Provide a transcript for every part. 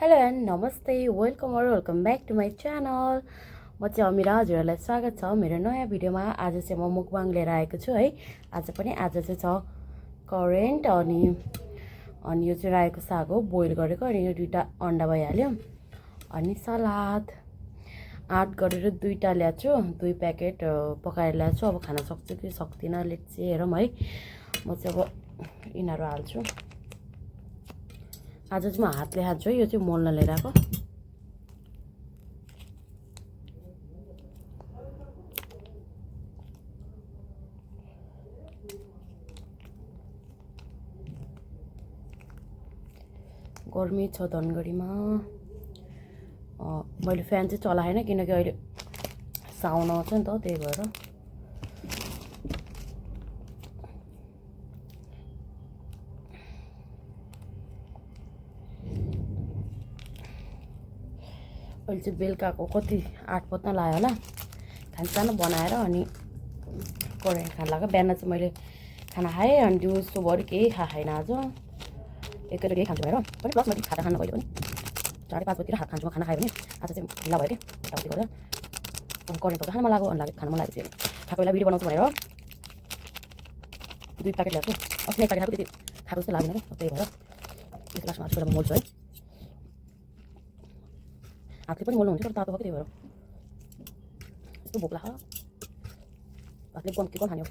Hello and नमस्ते welcome back to my channel. म चाहिँ अमिरा, हजुरहरूलाई स्वागत छ मेरो नयाँ भिडियोमा। आज चाहिँ म मुकबाङ लिएर आएको छु है। आज चाहिँ छ करेन्ट अनि यो चाहिँ रायोको साग हो, बोइल गरेको। अनि यो 2टा अन्डा भइहाल्यो। अनि सलाद 8 गरेर 2टा ल्याएको छु, 2 प्याकेट पकाएर ल्याएको छु। अब खान सक्छु कि सक्दिनँ लेट्स सी हेरौँ है। म चाहिँ अब यिनीहरू हाल्छु। आज चाहिँ म हातले हाल्छु है, यो चाहिँ मोल्न लिएर आएको। गर्मी छ धनगढीमा। मैले फ्यान चाहिँ चलाएन किनकि अहिले साउन आउँछ नि त, त्यही भएर। अहिले चाहिँ बेलुकाको कति 8 बज्न लाग्यो होला। खानसानो बनाएर अनि करेन्ट खान लाग्यो। बिहान चाहिँ मैले खाना खाएँ अनि दिउँसोभरि केही खाएन। आज एकैचोटि केही खान्छु भएर पनि, प्लस मैले खाना खान कहिले पनि 4:30 बजीतिर खान्छु म। खाना खायो भने आज चाहिँ ढिला भयो कि यताउति गरेर। अब करेन्ट त खान मन लाग्यो, अनि खान मन लागेपछि खाएको बेला भिडियो बनाउँछु भनेर 2 प्याकेट ल्याएको छु। अस्ति 1 प्याकेट खाएको, त्यति खाएको जस्तो लाग्दैन क्या, त्यही भएर यसको लास्टमा आजको बेला मोल्छु है। हातले पनि मोल्नु हुन्छ तर तातो भएको, त्यही भएर यस्तो भोक लाग्छ। हातले के खाने हो।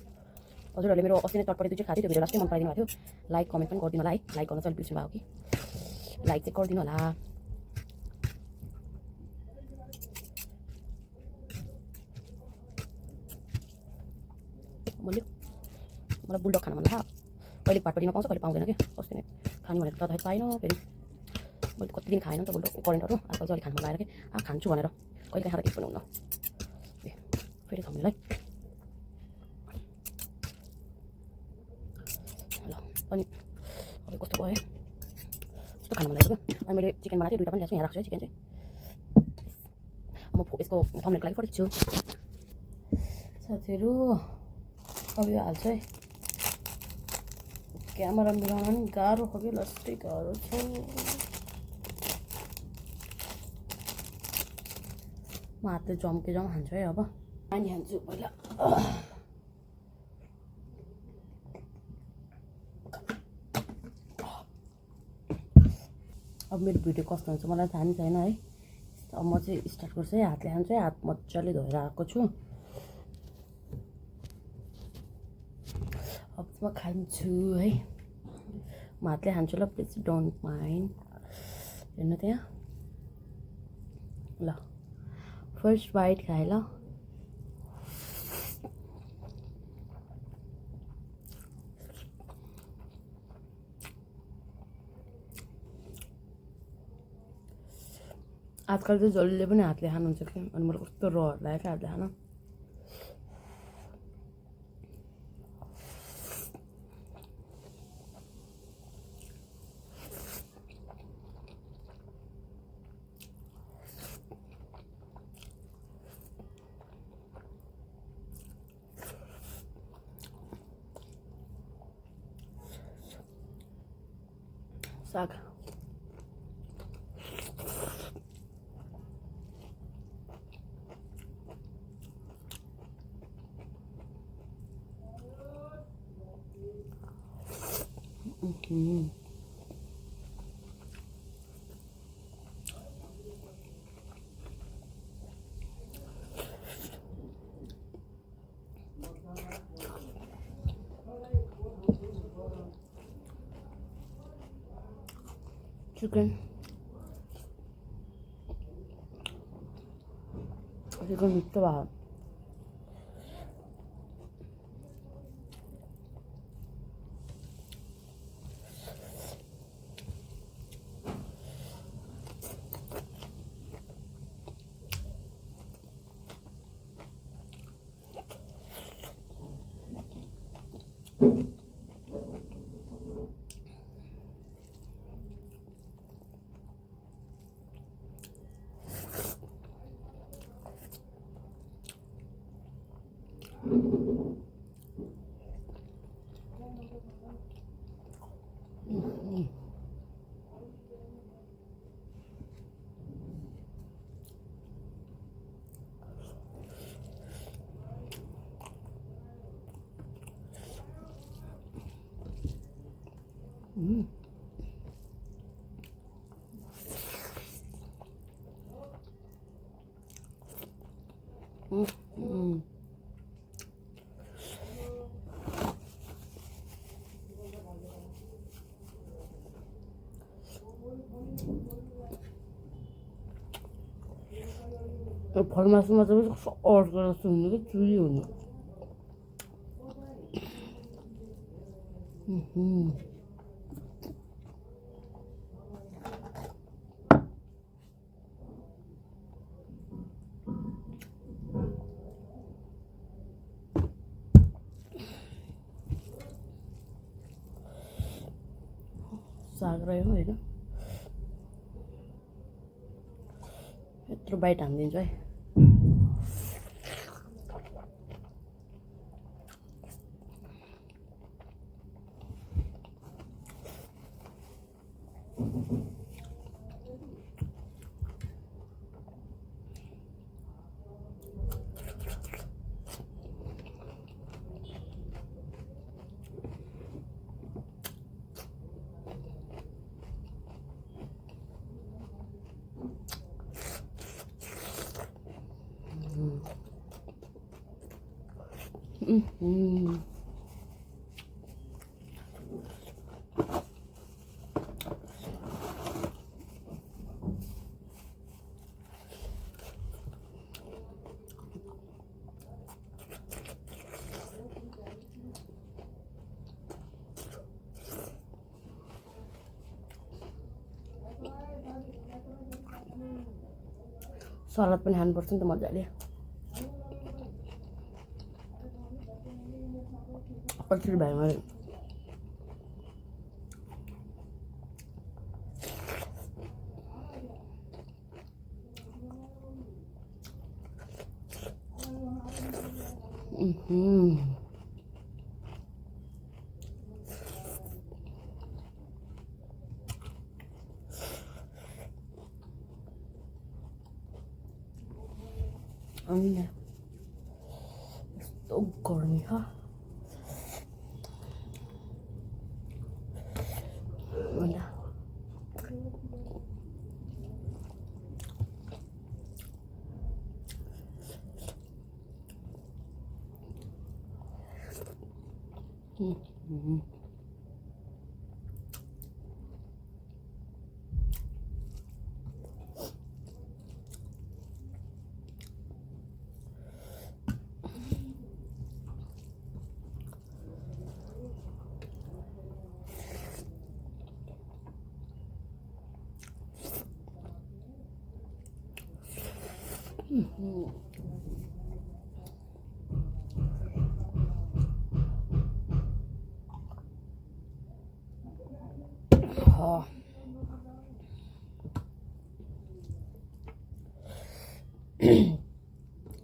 हजुरहरूले मेरो अस्ति नै चटपटी 2 चीज खाँदै त्यो भिडियो लास्टै मन पराइदिनु भएको थियो। लाइक कमेन्ट पनि गरिदिनु होला है। लाइक गर्न चाहिँ बिर्सिनु भएको कि लाइक चाहिँ गरिदिनु होला। मलाई बुलडग खान मन लाग्छ। कहिले पाटपट्टिमा पाउँछ, कहिले पाउँदैन कि। अस्ति नै खाने भनेर त पाएन। फेरि मैले कति दिन खाएन नि त बुलडग करेन्टहरू। आजकल चाहिँ अलिक खानु मन लागेर कि खान्छु भनेर कहिले खाँदा केही पनि हुन्न। फेरि थम्नेलाई ल अनि अब कस्तो भयो, कस्तो खानु मन लागेको क्या। अनि मैले चिकन बनाएको थिएँ, 2टा पनि ल्याएको छु, यहाँ राख्छु है चिकन चाहिँ। म यसको थम्नेलको लागि फर्किन्छु साथीहरू। अब यो हाल्छु है। क्यामेरा मिलाउन पनि गाह्रो हो कि, लास्टै गाह्रो छ। म हातले जम्के खान्छु है। अब पानी खान्छु पहिला। अब मेरो भिडियो कस्तो हुन्छ मलाई थाहा नि छैन है। अब म चाहिँ स्टार्ट गर्छु है। हातले खान्छु है। हात मजाले धोएर आएको छु। अब म खान्छु है। म हातले खान्छु ल, प्लिज डोन्ट माइन्ड। हेर्नु त्यहाँ ल, फर्स्ट बाइट खाएँ ल। आजकल चाहिँ जसले पनि हातले खानुहुन्छ कि, अनि मलाई कस्तो रहर लाग्यो क्या हातले खान। साग चिकन मिठो भयो। फर्मासमा चाहिँ कस्तो अर्को जस्तो हुने कि चुली हुने साग रह्यो होइन यत्रो बाइट हानिदिन्छु है सलाद पनि खानुपर्छ नि त मजाले कसरी भयो मैले यस्तो गर्मी छ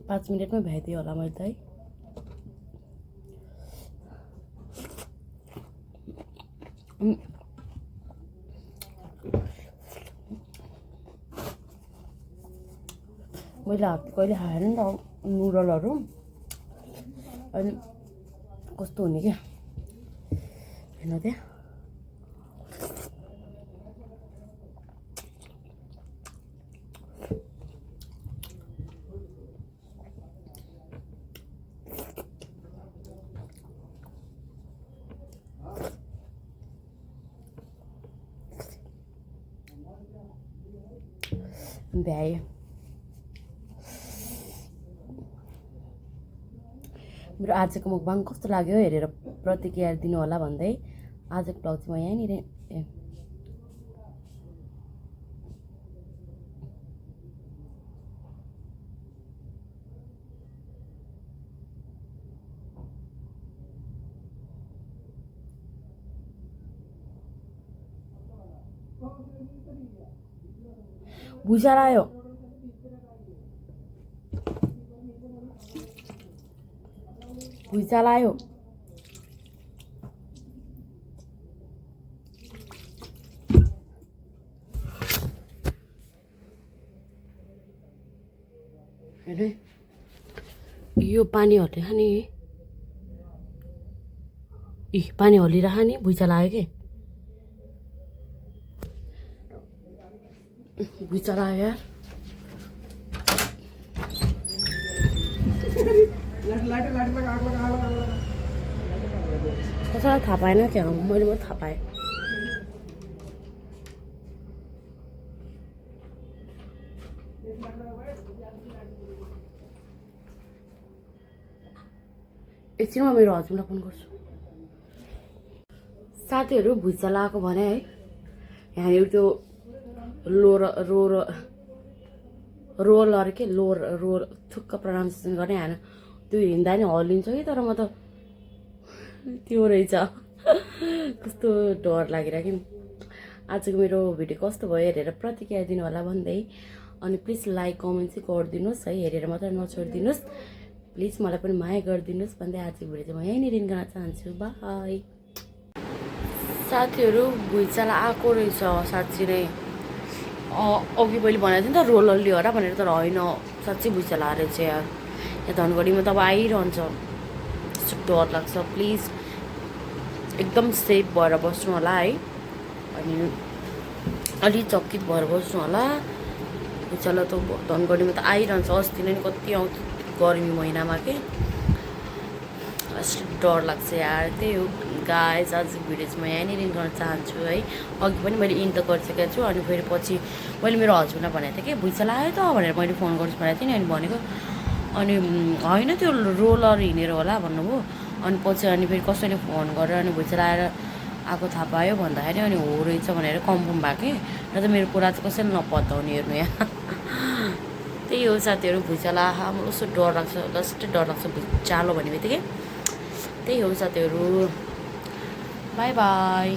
पाँच मिनटमै भ्याइदियो होला मैले त है मैले हात कहिले खाएन नि त नुडलहरू अनि कस्तो हुने क्या हेर्नु त्यहाँ भ्याए मेरो आजको मुकबाङ कस्तो लाग्यो हेरेर प्रतिक्रिया दिनु होला भन्दै आजको ब्लग चाहिँ म यहीँनिर भुइँचालो आयो भुइँचालो आयो हेर्नु यो पानी हल्लिरह नि पानी हल्लिरह नि भुइँचालो आयो के भुइँचालो आयो यार कसैलाई थाहा पाएन क्या मैले मात्रै थाहा पाएँ एकछिनमा मेरो हस्बेन्डलाई फोन गर्छु साथीहरू भुइँचालो आएको भने है यहाँनिर त्यो रोलर के रोल थुक्क प्रनाउन्सिएसन गर्ने होइन त्यो हिँड्दा नि हल्लिन्छ कि तर म त त्यो रहेछ कस्तो डर लागिरहेको नि आजको मेरो भिडियो कस्तो भयो हेरेर प्रतिक्रिया दिनु होला भन्दै अनि प्लिज लाइक कमेन्ट चाहिँ गरिदिनुहोस् है हेरेर मात्र नछोडिदिनुहोस् प्लिज मलाई पनि माया गरिदिनुहोस् भन्दै आजको भिडियो चाहिँ म यहीँनिर गर्न चाहन्छु बाई साथीहरू भुइँचालो आएको रहेछ साँच्ची नै अघि मैले भनेको थिएँ नि त रोलर लियो होला भनेर तर होइन साँच्चै भुइँचालो आएर चाहिँ यार यहाँ धनगढीमा त अब आइरहन्छ यस्तो डर लाग्छ प्लिज एकदम सेफ भएर बस्नु होला है अनि अलि चकित भएर बस्नु होला भुइँचालो त धनगढीमा त आइरहन्छ अस्ति नै कति आउँछ गर्मी महिनामा के यस्तो डर लाग्छ यार त्यही हो गाइस आजको भिडियो चाहिँ म यहाँनिर गर्न चाहन्छु है अघि पनि मैले इन त गरिसकेको छु अनि फेरि पछि मैले मेरो हस्बेन्डलाई भनेको थिएँ कि भुइँचालो आयो त भनेर मैले फोन गर्छु भनेको थिएँ नि अनि भनेको अनि होइन त्यो रोलर हिँडेर होला भन्नुभयो अनि पछि अनि फेरि कसैले फोन गरेर अनि भुइँचालो आएर आएको थाहा पायो भन्दाखेरि अनि हो रहेछ भनेर कन्फर्म भएको कि र त मेरो कुरा चाहिँ कसैले नपत्याउने हेर्नु यहाँ त्यही हो साथीहरू भुइँचालो आहा मलाई कस्तो डर लाग्छ जस्तै डर लाग्छ भुइँचालो भन्ने बित्तिकै त्यही हो साथीहरू बाई बाई